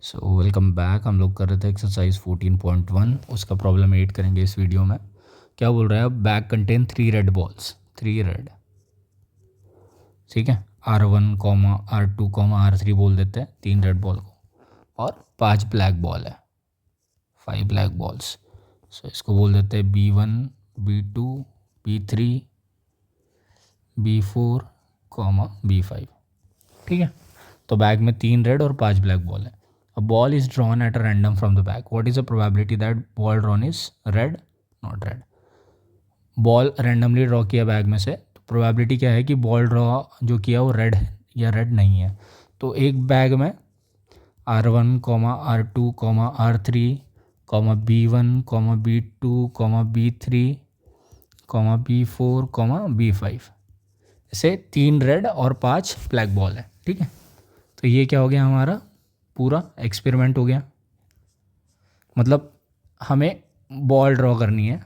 So welcome back. हम लोग कर रहे थे एक्सरसाइज 14.1, उसका प्रॉब्लम 8 करेंगे इस वीडियो में। क्या बोल रहा है? Bag contain 3 red balls, 3 red, ठीक है। R1 R2 R3 बोल देते हैं 3 रेड बॉल को, और 5 ब्लैक बॉल है, 5 ब्लैक बॉल्स। सो इसको बोल देते हैं B1 B2 B3 B4 B5, ठीक है। तो बैग में 3 रेड और 5 ब्लैक बॉल है। A ball is drawn at a random from the bag. What is the probability that ball drawn is red, not red? Ball randomly draw किया bag में से, तो प्रोबेबिलिटी क्या है कि बॉल ड्रॉ जो किया वो रेड है या रेड नहीं है। तो एक बैग में R1 R2 R3 B1 B2 B3 B4 B5 ऐसे 3 रेड और 5 ब्लैक बॉल है, ठीक है। तो ये क्या हो गया? हमारा पूरा एक्सपेरिमेंट हो गया। मतलब हमें बॉल ड्रॉ करनी है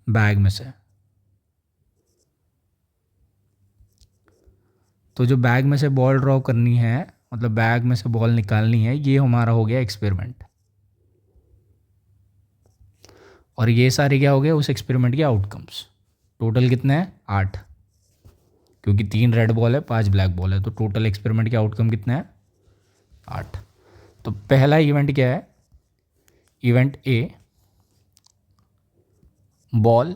बैग में से, तो जो बैग में से बॉल ड्रॉ करनी है, मतलब बैग में से बॉल निकालनी है, ये हमारा हो गया एक्सपेरिमेंट। और ये सारे क्या हो गए उस एक्सपेरिमेंट के आउटकम्स। टोटल कितने हैं? 8, क्योंकि 3 रेड बॉल है 5 ब्लैक बॉल है, तो टोटल एक्सपेरिमेंट के आउटकम कितने हैं? 8। तो पहला इवेंट क्या है? Event A, ball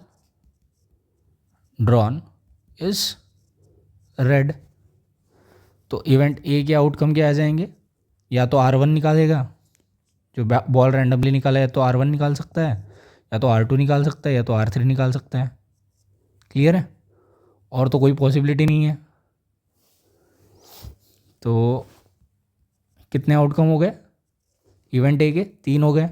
drawn is red. तो इवेंट ए के आउटकम क्या आ जाएंगे? या तो R1 निकालेगा, जो बॉल रैंडमली निकाला है, तो R1 निकाल सकता है, या तो R2 निकाल सकता है, या तो R3 निकाल सकता है। क्लियर है? और तो कोई पॉसिबिलिटी नहीं है। तो कितने आउटकम हो गए इवेंट ए के? 3 हो गए।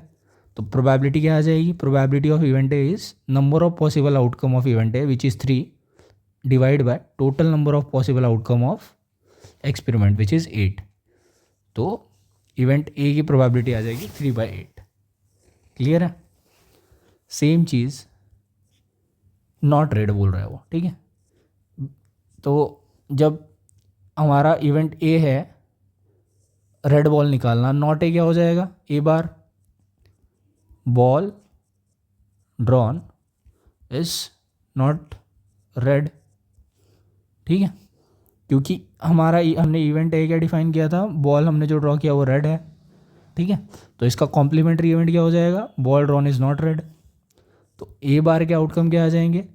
तो प्रोबेबिलिटी क्या आ जाएगी? Probability of event A is number of possible outcome of event A which is 3 divide by total number of possible outcome of experiment which is 8। तो इवेंट ए की प्रोबेबिलिटी आ जाएगी 3/8। Clear है? सेम चीज़ नॉट रेड बोल रहा है वो, ठीक है। तो जब हमारा इवेंट ए है रेड बॉल निकालना, नॉट ए क्या हो जाएगा? A bar ball drawn is not red, ठीक है। क्योंकि हमने इवेंट ए क्या डिफाइन किया था? बॉल हमने जो ड्रॉ किया वो रेड है, ठीक है। तो इसका कॉम्प्लीमेंट्री इवेंट क्या हो जाएगा? Ball drawn is not red. तो ए बार के आउटकम क्या आ जाएंगे?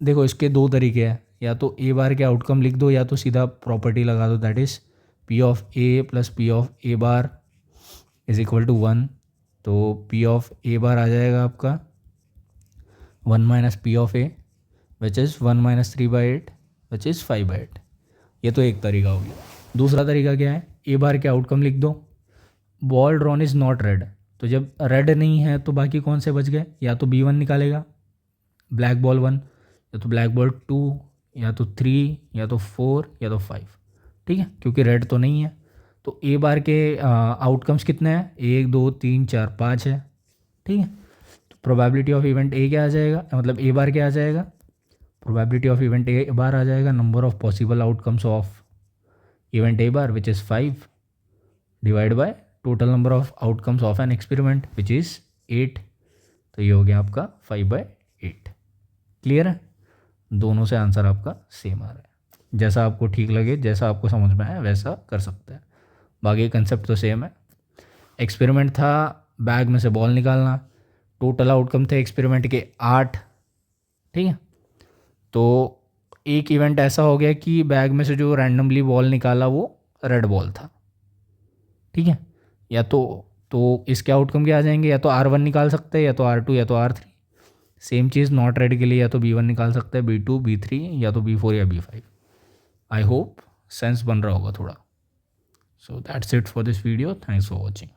देखो इसके 2 तरीके हैं, या तो ए बार के आउटकम लिख दो, या तो सीधा प्रॉपर्टी लगा दो, that is P of a plus P of a bar is equal to 1। तो P ऑफ ए बार आ जाएगा आपका 1 minus P of A which is 1 minus 3/8 which is 5/8। ये तो एक तरीका हो गया। दूसरा तरीका क्या है? ए बार के आउटकम लिख दो, ball drawn is not red. तो जब रेड नहीं है तो बाकी कौन से बच गए? या तो B1 निकालेगा, ब्लैक बॉल 1, या तो ब्लैक बॉल 2, या तो 3, या तो 4, या तो 5, ठीक है, क्योंकि रेड तो नहीं है। तो ए बार के आउटकम्स कितने हैं? 1 2 3 4 5 है, ठीक है। तो प्रोबेबिलिटी ऑफ इवेंट ए क्या आ जाएगा? मतलब ए बार क्या आ जाएगा? प्रोबेबिलिटी ऑफ इवेंट ए बार आ जाएगा number of possible outcomes of event A bar which is 5 divide by total number of outcomes of an experiment which is 8। तो ये हो गया आपका 5/8। क्लियर है? दोनों से आंसर आपका सेम आ रहा है। जैसा आपको ठीक लगे, जैसा आपको समझ में आए वैसा कर सकते हैं। बाकी कंसेप्ट तो सेम है। एक्सपेरिमेंट था बैग में से बॉल निकालना, टोटल आउटकम थे एक्सपेरिमेंट के 8, ठीक है। तो एक इवेंट ऐसा हो गया कि बैग में से जो रैंडमली बॉल निकाला वो रेड बॉल था, ठीक है। या तो इसके आउटकम क्या आ जाएंगे? या तो R1 निकाल सकते हैं, या तो R2, या तो R3। Same cheese not red के लिए या तो B1 निकाल सकते हैं, B2 B3, या तो B4 या B5। आई होप सेंस बन रहा होगा थोड़ा। So that's it for this video. Thanks for watching.